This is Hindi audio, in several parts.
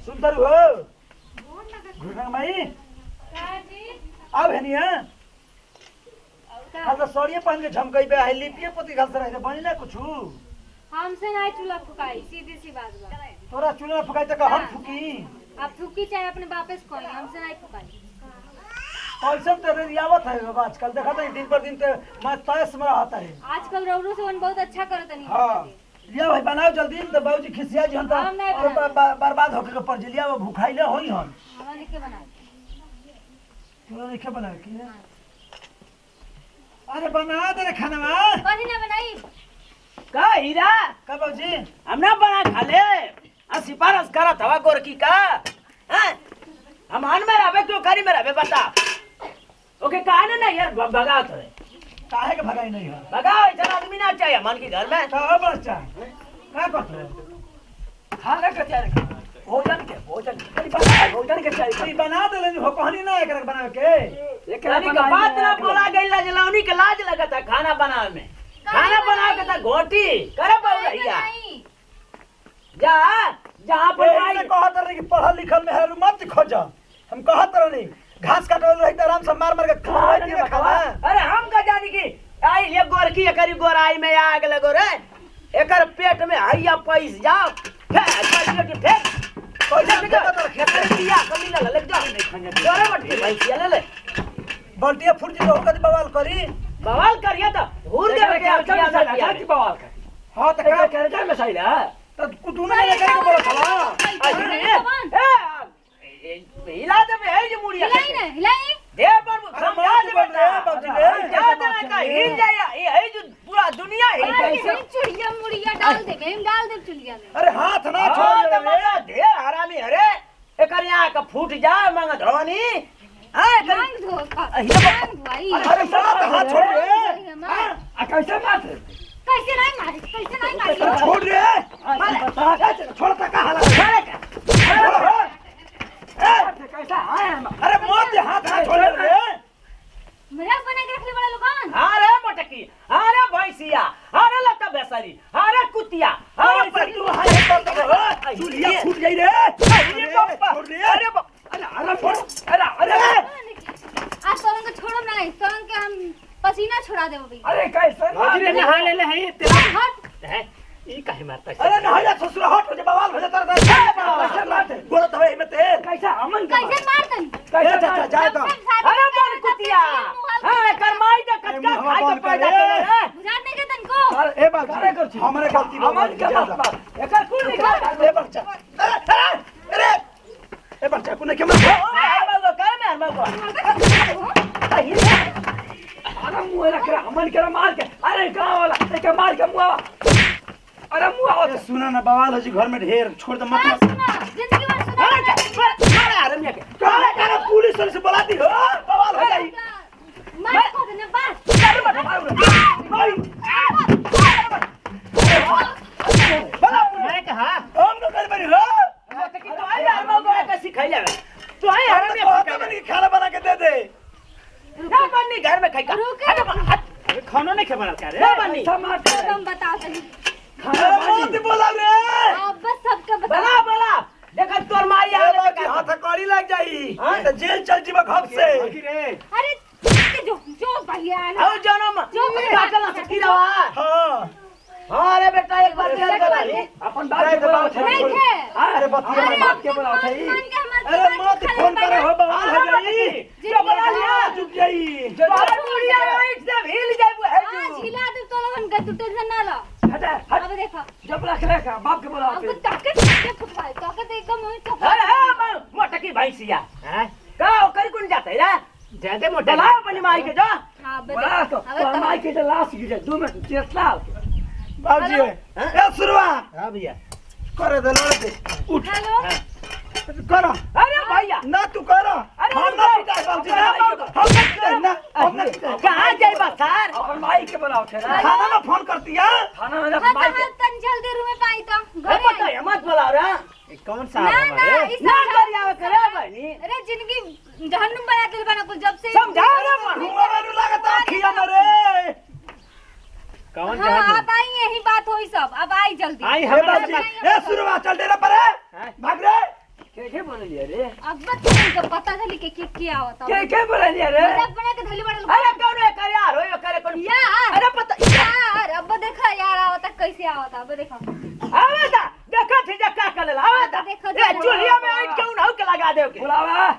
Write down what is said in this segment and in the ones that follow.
सुंदर हो घुटना माई अब है नहीं है तो सड़िए पहन के झमकई पे आई लिपिए पोती घल से रहे बनी ना कुछ हमसे नहीं चूल्हा फुकाई सीधी सी बात बा। तोरा चूल्हा फुकाई तक हम फुकी आप फुकी चाहे अपने वापस खोली हमसे नहीं फुकाई। कैसे तो रियावत है बाबा आजकल देखा था दिन पर दिन तो मैं तयस में रहता है आजकल रौरू से वन बहुत अच्छा करत नहीं। हां लिया भाई बनाओ जल्दी तो बाबूजी खिसिया जी हम तो और बर्बाद होके के पड़ लिया वो भूखाइले होई हन हमरा लिखे बना तोरा लिखे बना के अरे बना दे रे खाना कहीं ना बनाई का हीरा का बाबूजी हम ना बना खा ले आ सिफारिश करत हवा गोरकी का हैं हम अन में रहबे क्यों करी में रहबे बता ओके कहां ना यार भगा तो काहे के भगाई नहीं है भगा इधर आदमी ना चाहिए मन के घर में का बच्चा का करत है खाना के तैयार भोजन के भोजन के चाहिए बना दे लेनी हो कहनी ना एकरा बना के एकरा का बात ना बोला गइला जलावनी के लाज लगता है खाना बनावे में खाना बना के त घोटी करे बहुरिया जा जहां पर पढ़ाई कहत रही कि पढ़ल लिखल में है मत खोजा हम कहत रही घास काटल रही त आराम से मार मार के खावा अरे हम का जानी की आई ये गोरकी एकरी गोराई में आग लगो रे एकर पेट में हैया पैस जाओ फेंक फेंक पैसा निकल दिया कमी ना लग जा नहीं खाने जोरे मत भाई ले ले बल्टिया फुट जी होगा दी बवाल करी बवाल करिए तो हुर दे के क्या की बवाल कर हां त का करे जा मसाइल है तो तू ना लेकर के बोला था हिला दे है जे मुड़िया हिलाई ना हिलाई दे पर समझा दे बाबूजी रे जा दे का हिल जाए ये है जो पूरा दुनिया हिल अरे चुड़िया मुड़िया डाल दे हम डाल दे चुड़िया में अरे हाथ ना छोड़ दे दे हरामी अरे एकर यहां का फूट जा मंग धोनी हां मांग धो मांग भाई अरे हाथ छोड़ रे कैसे मार कैसे नहीं मारी छोड़ रे बता छोड़ त का हाल कैसा आया अरे मत हाथ छोड़ रे मेरा बना के रखले बड़ा लोगन अरे मटकी अरे भैंसिया अरे लता बेसारी अरे कुतिया अरे पर तू हाथ कर चुलिया फूट गई रे छोड़ रे अरे अरे छोड़ अरे आज सोलन को छोड़ो नहीं सोलन के हम पसीना छुड़ा देबो भाई अरे कैसे मजरे नहा ले है तेरा हट है ई काहे मारता अरे ना जा ससुर हट हो जा बवाल हो जा तेरा कैसे मारते गोड़ दवाई में ते कैसा अमन कैसे मारतन कैसे चाचा जाए तो अरे मन कुतिया हां करमाई दे कच्चा खाई के पैदा करे बुझात नहीं के तनको अरे ए बात करे कर हमरे गलती अमन के बात एकर कुल निकाल ए बच्चा अरे ए बच्चा को नहीं के मार अरे कर में अरे मुंह रख रहा अमन के मार के अरे गांव वाला एक मार के मुंह अरे मुंह सुना ना बवाल हो जी घर में ढेर छोड़ दे मत जिंदगी भर सुना मार अरे मिया के करे पुलिस से बुलाती हो बवाल हो जाई मार को देने बस अरे मत मार बला मैं कहा हम लोग कर बनी हो तो कि तो आई यार मगो का सिखाई जावे तो आई हम तो बनी खाना बना के दे दे ना बन्नी घर में खाई का अरे खाना नहीं खबरा क्या रे ना बन्नी हम बता सही खाना मत बोला रे आप बस सबका बता बला बला देखा तोर माई आ ले का हाथ कड़ी लग जाई तो जेल चल जीवा घप से रे अरे जो भैया है ना आओ जन्म जो काटला सकी रवा हां हां अरे बेटा एक बार तेल करा ली अपन बात के बोलाओ नहीं है अरे बतिया अरे बात के बोलाओ मान के हमारे अरे मत फोन करे हो बवाल हो जाई जो बना लिया चुप जाई बाहर मुड़िया एक से हिल जाए वो है आज हिला दे तो लोगन का तू टेंशन ना लो हटा अब देखो जब रख ले का बाप के बोलाओ अब ताकत के फुटवाई ताकत एकदम होई तो अरे हां मोटकी भैंसिया हैं का ओकर कुन जाते रे ज्यादा मोटा बोला अपनी माई के जो हां बोला तो तोर माई के जो लाश गिरे 2 मिनट 3 साल बाबूजी ए सुरवा हां भैया करे दे लड़ दे उठ हेलो करो अरे भैया ना तू करो अरे हम ना पिटाई बाबूजी ना हम ना पिटाई कहां जाई सर अपन माई के बोलाओ थे ना खाना में फोन करती है खाना में हां माई के तन जल्दी रूम में पाई तो घर पता है मत बोलाओ रे कौन सा ना ना हमारे इस ना कर आवे करे बहनी अरे जिंदगी जहन्नुम बना के बना कुल जब से समझा रे मन घुमावे लगता खिया रे कौन हां जहां अब आई यही बात होई सब अब आई जल्दी आई ए हम बाबूजी ए सुरवा चल डेरा पर है भाग रे क्या बोल लिया रे? अब तुमको पता चली कि क्या होता क्या बोल लिया रे? मजाक बना के धली बड़ल अरे कौन है कर यार हो करे कौन यार अरे पता यार अब देखा यार आवता कैसे आवता अब देखा आवता देखा थे जा का कर आवता देखो, ए चुलिया में आई क्यों ना के लगा दे के बुलावा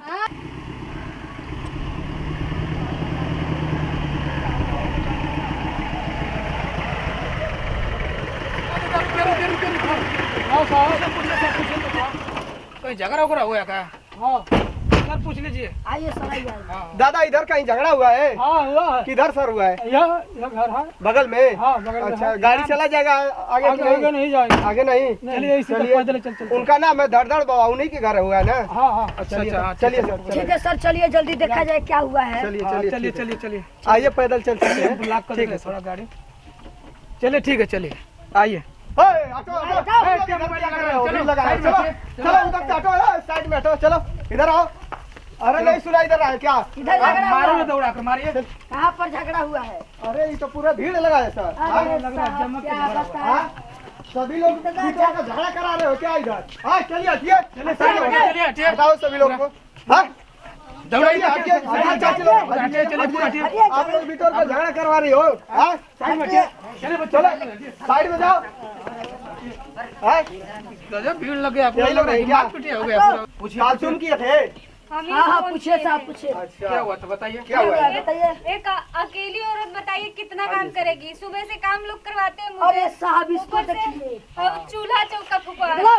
कहीं झगड़ा वगड़ा हुआ क्या? हाँ सर पूछ लीजिए। आइए सर आइए दादा इधर कहीं झगड़ा हुआ है? हाँ हुआ है। किधर सर हुआ है? यह घर है। बगल में? हाँ बगल में अच्छा है। गाड़ी चला जाएगा आगे कि आगे नहीं? नहीं जाएगा। आगे नहीं? चलिए इसी पर पैदल चल। उनका नाम है धड़धड़ बाबा, उन्हीं के घर हुआ है ना? हाँ हाँ चलिए अच्छा चलिए सर ठीक है सर चलिए जल्दी देखा जाए क्या हुआ है चलिए चलिए चलिए चलिए चलिए आइए पैदल चल सकते हैं। ब्लॉक कर ठीक दे है थोड़ा गाड़ी। चलिए ठीक है चलिए आइए। चलो उधर से हटो, साइड में हटो, चलो इधर आओ। अरे नहीं सुना इधर आए क्या? इधर झगड़ा मारो हुआ ना है। दौड़ा कर मारिए। कहाँ पर झगड़ा हुआ है? अरे ये तो पूरा भीड़ लगा है सर। हाँ? लग रहा है जमक के क्या झगड़ा हुआ। बताएं? हाँ? सभी लोग दूसरों का झगड़ा करा रहे हो क्या इधर? हाँ चलिए हटिए, चलिए चलिए हटिए। हटाओ सभी लोग को। हाँ दौड़ाइए हटिए, चलो, हटिए चलिए पूरा हटिए। आप लोग भीतर को झगड़ा करवा रही हो? हाँ साइड में हटिए। चलिए बच्चों साइड में जाओ। हाँ? गजब भीड़ लग गया यही लोग रहे क्या? पिटिया हो गया पूरा। पूछिए मालूम किए थे? हम ही हाँ फोन पूछिए किए साहब थे। पूछिए अच्छा क्या हुआ था बताइए। क्या हुआ है? बताइए एक अकेली औरत बताइए कितना काम करेगी सुबह से काम लोग करवाते हैं अरे मुझे साहब इसको ऊपर से देखिए और चूल्हा चौका फुकवा हेलो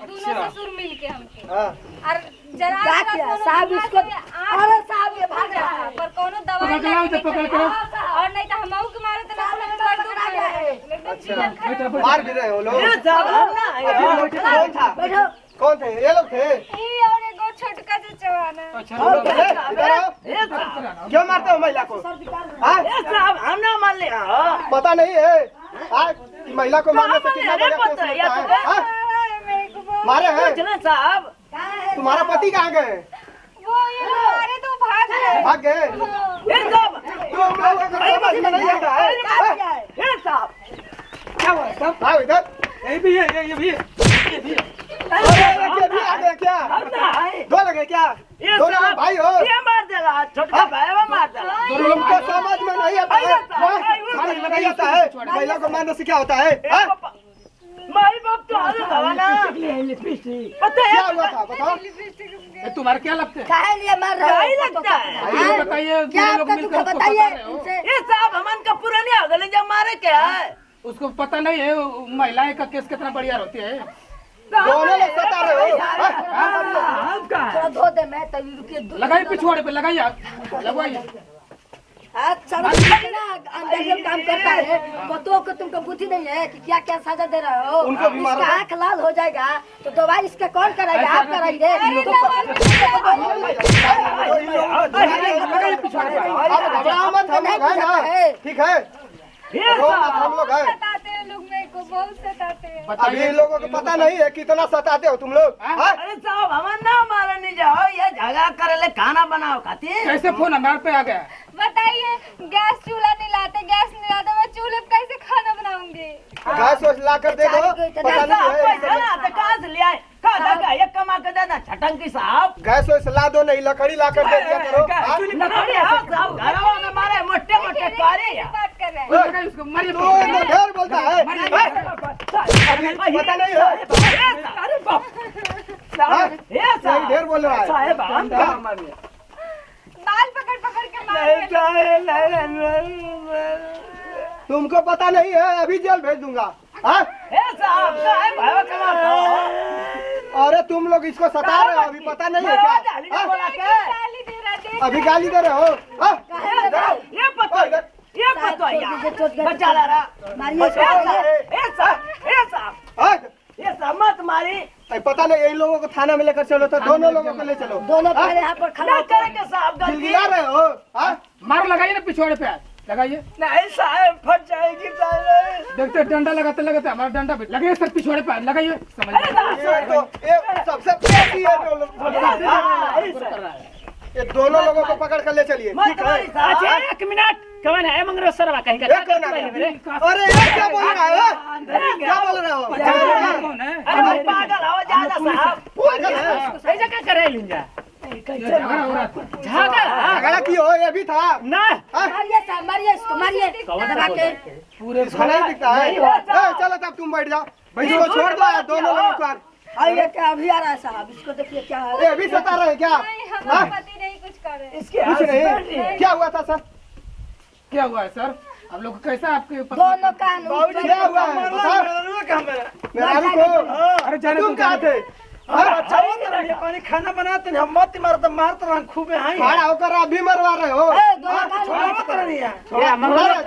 दोनों ससुर मिल के हमके हाँ और जरा क्या सा किया कोनो साहब बीमार इसको? से आँख अरे साहब ये भाग रहा है। पर कोनो दवाई पकड़ के लाओ, नहीं पकड़ के चलेगा। लाओ। और नहीं तो हमहू के मारे तो ना दर्द उठा गया है एकदम जीवन खराब मार भी रहे हो लोग? साहब हम ना कौन था? बैठो कौन थे? ये लोग थे? ई और एगो छोटका से जवाना अच्छा ये लोग थे? इधर आओ। क्यों मारते हो महिला को? हाँ? साहब हम ना मान ले पता नहीं है हाँ? कि महिला को मारने से कितना बड़ा केस होता है? हाँ? मेरे को बहुत- मारे हैं? साहब तुम्हारा पति कहाँ गए? वो ये मारे तो भाग गए भाग गए? तुम लोगों को समझ में नहीं आता है? हाँ? क्या हुआ सब? आओ इधर। यही भी है ये भी है। अरे ये भी आ गए क्या? दो लगे क्या? दोनों लोग भाई हो? मार देगा छोटका भाई वो मार देगा तुमको समझ में नहीं आता है? हाँ? समझ में नहीं आता है? महिला को मारने से क्या होता है? हाँ? माई बाप तो आलू दवाना पता क्या हुआ था बताओ? ये तुम्हारे क्या लगते हैं? काहे लिए मार रहे हो? ही लगता है। ये बताइए क्या दोनों लोग आपका मिलकर दुख उसको बताइए सता रहे हो। उनसे। ये साहब हमन का पुरानी हो गए जब मारे क्या है उसको पता नहीं है महिलाएं का केस कितना बढ़िया होती है। दोनों लोग सता रहे हो? हाँ? थोड़ा धो दे मैं तभी रुकिए लगाइए पिछवाड़े पे लगाइए लगवाइए। अच्छा अंदर जब काम करता है बतो को तुमको बुद्धि नहीं है कि क्या क्या सजा दे रहे हो उनको भी मारो। इसका आँख लाल हो जाएगा तो दवाई इसका कौन कराएगा आप कराएंगे अब घबराओ मत, हम लोग हैं ना? ठीक है रो मत, हम लोग हैं। सताते हैं लोग मेरे को बहुत सताते हैं। अभी बताइए इन लोगों को पता नहीं है कितना सताते हो तुम लोग। हाँ? अरे साहब हमें ना मारे नहीं जाओ ये झगड़ा करे ले खाना बनाओ खाती कैसे फोन हमारे पे आ गया। बताइए गैस चूल्हा नहीं लाते गैस नहीं लाते मैं चूल्हे पे कैसे खाना बनाऊंगी घास वास ला कर दे दो, पता नहीं है। कहाँ से ले आए एक कमा के देना छटंकी साहब गैस वास ला दो, नहीं लकड़ी ला कर दे दिया करो। हाँ? लकड़ी है साहब घरों में मारे मोटे मोटे कारे कैसे बात कर रहे हैं लगाइए उसको मारिए तू तो ढेर बोलता है। अभी पता नहीं है। हाँ? यही ढेर बोल रहा है। बाल पकड़ पकड़ के मार तुमको पता नहीं है, अभी जेल भेज दूंगा। हाँ? अरे तुम लोग इसको सता रहे हो, अभी पता नहीं है क्या? हाँ? गाली दे रहा थे अभी गाली दे रहे हो? हाँ? ये पता इधर। ये पता बचा ला रहा मारिए। हाँ? ये मत मारी अरे पता नहीं, इन लोगों को थाना में लेकर चलो तो दोनों लोगों को ले चलो। दोनों पहले यहाँ पर खड़ा करेंगे साहब गिलगिला रहे हो? हाँ? मारो लगाइए ना पिछवाड़े पे लगाइए। नहीं साहब फट जाएगी साहब देखते डंडा लगाते लगाते हमारा डंडा भी लगाइए सर पिछवाड़े पे लगाइए समझ ये सबसे बेसी है जो लोग बोल रहे हैं। ये दोनों लोगों को पकड़ कर ले चलिए। ठीक है? अच्छा एक मिनट कौन है मंगरेश्वरवा कहीं का? ये कौन है? अरे ये क्या बोल रहा है? क्या बोल रहे हो? कौन है? अरे पागल हो ज्यादा साहब। पागल है? ऐसा क्या करे लिंजा? झगड़ा हो रहा था। झगड़ा झगड़ा की हो ये भी था ना मारिए साहब, मारिए इसको, मारिए दबा के। पूरे खाना ही दिखता है। चलो तब तुम बैठ जाओ भाई, इसको छोड़ दो यार, दोनों लोगों को। ये क्या अभी आ रहा है साहब, इसको देखिए क्या है। ये भी सता रहे क्या? हमारे पति नहीं कुछ कर रहे। इसके कुछ नहीं, क्या हुआ था सर? क्या हुआ है सर? हम लोग कैसा आपके दोनों कान क्या हुआ है बताओ मेरा को। अरे जाने तुम कहाँ थे? पानी खाना बनाते नहीं, हम मत मारते मारते रहा खूबे हाई खड़ा होकर आप भी मरवा रहे हो। छोड़ा मत रही है ये मार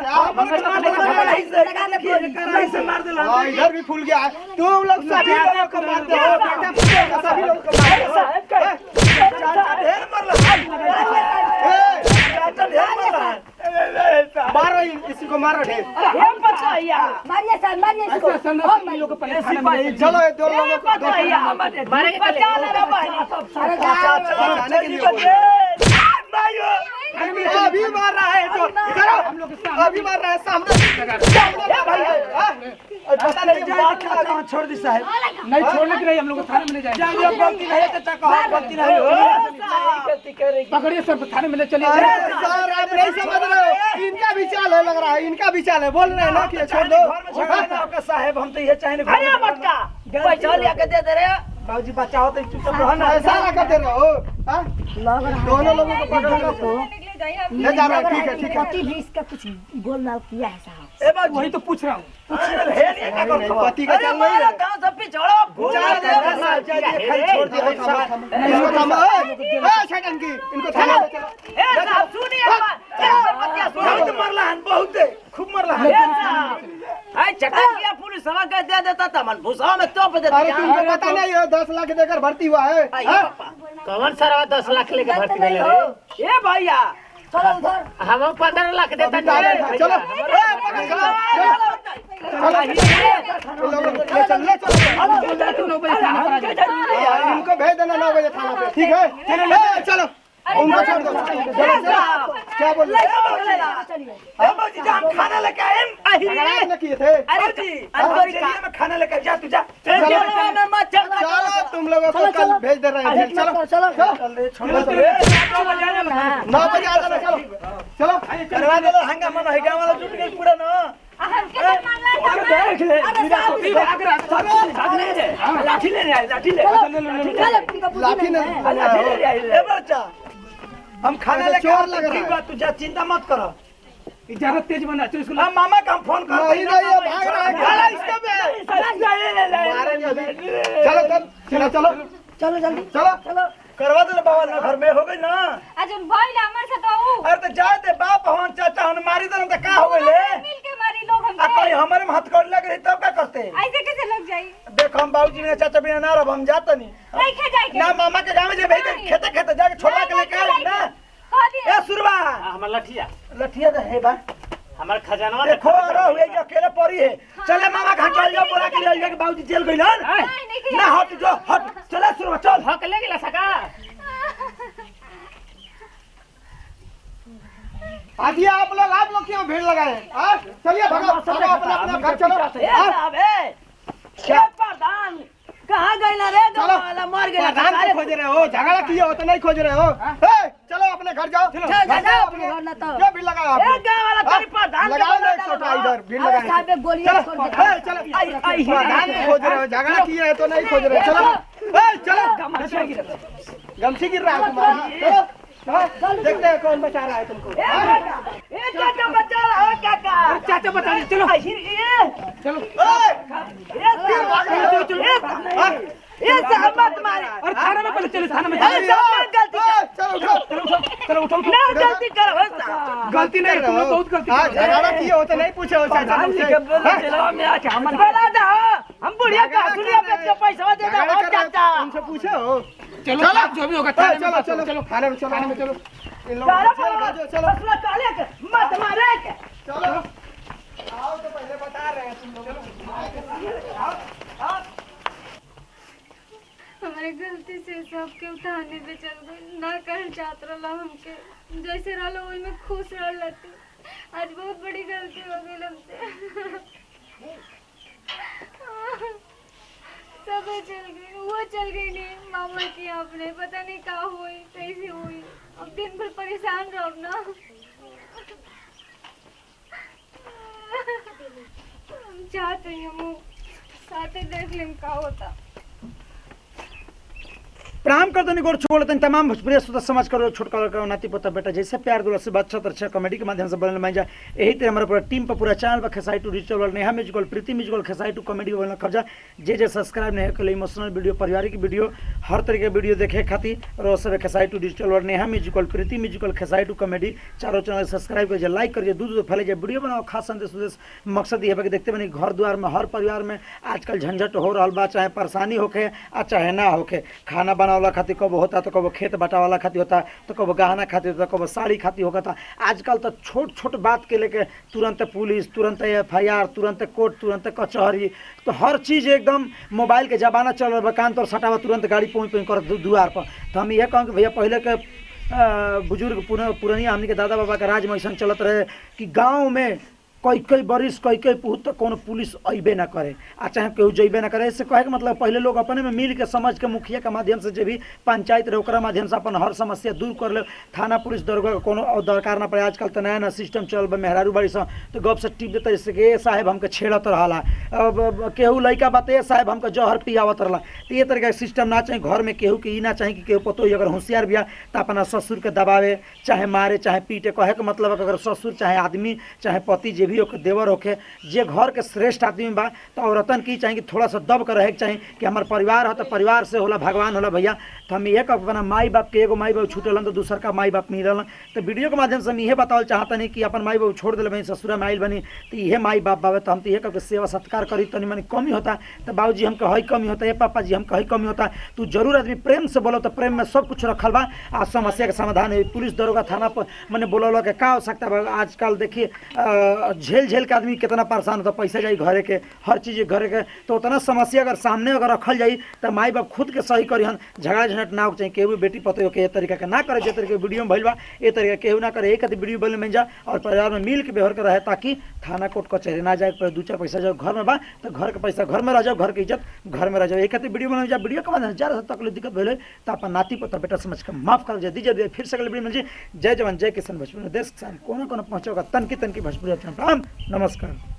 दे हाँ, इधर भी फूल गया है। तुम लोग सभी लोगों को मारते हो, बेटा पुतों का सभी लोगों को मारते हो। ढेर मर रहा है। मारो इसी को मारो ढेर। मारिए साहब, मारिए इसको। ऐसा सर हम लोग को पहले खाना में चलो ये दो लोगों को मारे के बचाने के लिए अभी मार रहा है तो इधर आओ। हम लोग के सामने अभी मार रहा है सामने भाई है। पता नहीं क्या छोड़ दी साहब, नहीं छोड़ने के लिए हम लोग को थाने में ले जाएंगे। गलती नहीं है तो कहा गलती नहीं हो। पकड़िए सर, थाने में ले चलिए। अरे सर आप नहीं समझ रहे हो, इनका भी चाल है, लग रहा है इनका भी चाल है। बोल रहे हैं ना कि ये छोड़ दो। घर में झगड़ा ना होगा साहब, हम तो ये चाहेंगे। अरे मटका पैसा लिया के दे दे रहे हो। बाबूजी बचाओ तो चुपचाप रहो ना। ऐसा ना करते रहो। हाँ? दोनों लोगों को पकड़ो तो ले जा रहा है। ठीक है ठीक है। पति भी इसका कुछ गोलमाल किया है साहब। ए बाबूजी वही तो पूछ रहा हूँ। पति का चाल नहीं है। गांव सब पे छोड़ो। छोड़ दिया इसको थामा। शैतान की इनको थामा ले चलो। ए साहब सुनिए बहुत मरला है, बहुत खूब मरला है। आई चटक किया पुलिस सवा के दे देता था मन भूसा में तोप देता। अरे तुमको पता नहीं है 10 लाख देकर भर्ती हुआ है। कौन सारा 10 लाख लेके भर्ती कर ले रे? ए भैया चलो उधर। हम 15 लाख देता चलो चलो इनको भेज देना 9 बजे थाना पे। ठीक है चलो उनको छोड़ दो। क्या बोल रहे ए बाबूजी जा, हम खाना लेके आए। हैं? किए थे। अरे जी अंदर में खाना लेके जा, तू जा। चलो तुम लोगों को कल भेज दे रहे हैं। चलो चलो छोड़ दे 9 बजे आ जाना। चलो चलो करवा दे। हंगामा नहीं, गांव वाला जुट गई पूरा ना। हमके तो मारना है। देख ले लाठी ले आए, लाठी ले लाठी ए बच्चा, हम खाना लेके चोर लग रहा है। ठीक बात, तू जा, चिंता मत करो। ज्यादा तेज बना चलो इसको। हम मामा का हम फोन कर नहीं नहीं ये भाग रहा है। खाना इसका चलो तब चलो चलो चलो जल्दी चलो करवा दे बाबा ना, घर में हो गई ना। आज उन भाई ला हमर से तो अरे तो जाए दे बाप हवन चाचा हम मारी दे तो का हो गई ले। मिल के मारी लोग आ हमसे। कोई हमारे में हाथ कर लग रही तब क्या करते? ऐसे कैसे लग जाई? देखो हम बाबूजी ने चाचा बिना ना रब हम जाता नहीं नहीं खे जाए ना। मामा के गांव में जे भेज दे खेते खेते जाके छोड़ा के लेके आए ना। कह दिए ए सुरवा हमर लठिया लठिया दे है बा, हमर खजानवा देखो रो हुए जो अकेले पड़ी है। चले मामा घर चल जाओ, बोला के ले जाके बाबूजी जेल गइल नहीं ना। हट जो हट, चले सुरवा चल। हक ले गेला सका। आदिया आप लोग क्यों भीड़ लगाए? चलिए भगो अपना अपना घर चलो। ए साहब ए क्या प्रधान कहां गइला रे? गांव वाला मर गइला। प्रधान को खोज रहे हो, झगड़ा किए हो तो नहीं खोज रहे हो। चलो अपने घर जाओ। जाओ अपने घर ना तो। क्या भीड़ लगाया ए आपने? गांव वाला तेरी प्रधान लगाओ ना 100 इधर भीड़ अरे लगाए। साहब गोली चलो छोड़ दे। चलो प्रधान को खोज रहे हो, झगड़ा किए है तो नहीं खोज रहे हो। चलो चलो गमछी गिर रहा है तुम्हारा। चलो देखते हैं कौन बचा रहा है तुमको। ए चाचा बचा रहा है काका। चाचा बता दे चलो चलो। ए साहब मत मारे। और थाने में पहले चलो, थाने में चलो उठो ना गलती करो साहब। गलती नहीं तुम लोग बहुत गलती कर रहे हो। झगड़ा किए हो तो नहीं पूछे हो चाचा तुमसे। बता दो हम बुढ़िया का सुनिया पे के पैसा दे दो झगड़ा कर रहे हो, चाचा। तुमसे पूछे हो। चलो जो भी होगा थाने में चलो बात चलो करो, चलो थाने में चलो थाने में चलो। इन लोगों चलो को जेल भेजो, चलो फसला काले के मत मारे के। चलो आओ तो पहले बता रहे हैं तुम लोग। हमारी गलती से सबके उठाने पे चल गए। ना कर चाहत रहला हमके, जैसे रहलो ओई में खुश रहलती। आज बहुत बड़ी गलती हो गई हमसे। सब चल गई, वो चल गई नहीं मामा की आपने, पता नहीं कहा हुई कैसी हुई। अब दिन भर परेशान रहो ना। हम चाहते हैं हम साथे देख लें का होता। प्रणाम कर दनी गोर छोड़ दनी तमाम भोजपुरी श्रोता समाज करो छोटका लड़का नाती पोता बेटा जैसे प्यार दुला से बातचीत अच्छा कॉमेडी के माध्यम से बनल माइजा यही तरह हमारा पूरा टीम पर पूरा चैनल पर Khesari two digital world Neha musical Preeti musical Khesari two comedy बनल कब्जा जे सब्सक्राइब नहीं कर इमोशनल वीडियो पारिवारिक वीडियो हर तरह के वीडियो देखे खातिर और सब Khesari two digital world Neha musical Preeti musical Khesari two comedy चारों चैनल सब्सक्राइब करिए लाइक करिए दूध फैले जाए वीडियो बनाओ खास संदेश उद्देश्य मकसद ये है कि देखते बनी घर द्वार में हर परिवार में आजकल झंझट हो रहा बा चाहे परेशानी होके आ चाहे ना होके खाना बनावला खातिर कब होता तो कब खेत बटावाला खातिर होता तो कब गहना खातिर होता कब साड़ी खातिर होगा था। आजकल तो छोट छोट बात के लेके तुरंत पुलिस तुरंत FIR तुरंत कोर्ट तुरंत कचहरी तो हर चीज़ एकदम मोबाइल के जमाना चल रहा है। कान तो सटावा तुरंत गाड़ी पहुँच कर दुआर पर। तो हम ये कहूँ कि भैया पहले के बुजुर्ग पुरानिया हमने के दादा बाबा का राज में ऐसा चलत रहे कि गाँव में कई बरिस कई पुत तो कोनो पुलिस अबे ना करे आ चाहे केहू जइबे ना करे। इससे कहे के मतलब पहले लोग अपने में मिल के समझ के मुखिया के माध्यम से जो भी पंचायत रहे ओकरा माध्यम से अपन हर समस्या दूर कर ले। थाना पुलिस दरोगा के कोनो दरकार ना पड़े। आजकल तो नया नया सिस्टम चल बा मेहरारू बाड़ी से तो गप से टिप देते जैसे कि साहेब हमके छेड़त रहला अब केहू लड़का बाते साहेब हमके जहर पियावत रहला। तो ये तरह के सिस्टम ना चाहिए घर में केहू के ई ना चाहिए कि केहू पतो अगर होशियार बिया तो अपना ससुर के दबावे चाहे मारे चाहे पीटे। कहे के मतलब अगर ससुर चाहे आदमी चाहे पति जे भी होके देवर होके जे घर के श्रेष्ठ आदमी बा तो औरतन की चाहिए कि थोड़ा सा दब कर रहे के चाहिए कि हमार परिवार हो तो परिवार से होला भगवान होला भैया। तो हम ये अपना माई बाप के एगो माई बाप छूटल तो दूसर का माई बाप मिलल। तो वीडियो के माध्यम से हम ये बतावल चाहता नहीं कि अपन माई बाप छोड़ दिल बनी ससुरा में आइल बनी तो ये माई बाप बाबे। तो हम तो ये कह सेवा सत्कार करी तनी मनी कमी होता तो बाबूजी हम कही कमी होता है पापा जी हम कही कमी होता तो जरूर आदमी प्रेम से बोलो तो प्रेम में सब कुछ रखल बा आ समस्या के समाधान है। पुलिस दरोगा थाना पर मैंने बोलो के का हो सकता है। आजकल देखिए झेल झेल के आदमी कितना परेशान होता पैसा जाई घरे के हर चीज़ घरे के तो उतना समस्या अगर सामने अगर रखल जाई तो माई बाप खुद के सही करी हन झगड़ा झंझट ना हो चाहिए। केहू बेटी पतो के तरीका के ना करे जे तरीके वीडियो में भइल बा ए तरीका केहू ना करे। एक खातिर वीडियो बने में जा और परिवार में मिल के व्यवहार कर रहे ताकि थाना कोर्ट कचहरी ना जाए पर दू चार पैसा जाओ घर में बा तो घर के पैसा घर में रह जाओ घर के इज्जत घर में रह जाओ। एक खातिर वीडियो बने जा वीडियो के बाद ज़्यादा तकलीफ दिक्कत भले तो अपन नाती पोता बेटा समझ के माफ कर दीजिए। फिर से अगले वीडियो में जय जवान जय किसान भोजपुरी देश किसान कोना कोना पहुँचेगा तन की भोजपुरी। नमस्कार।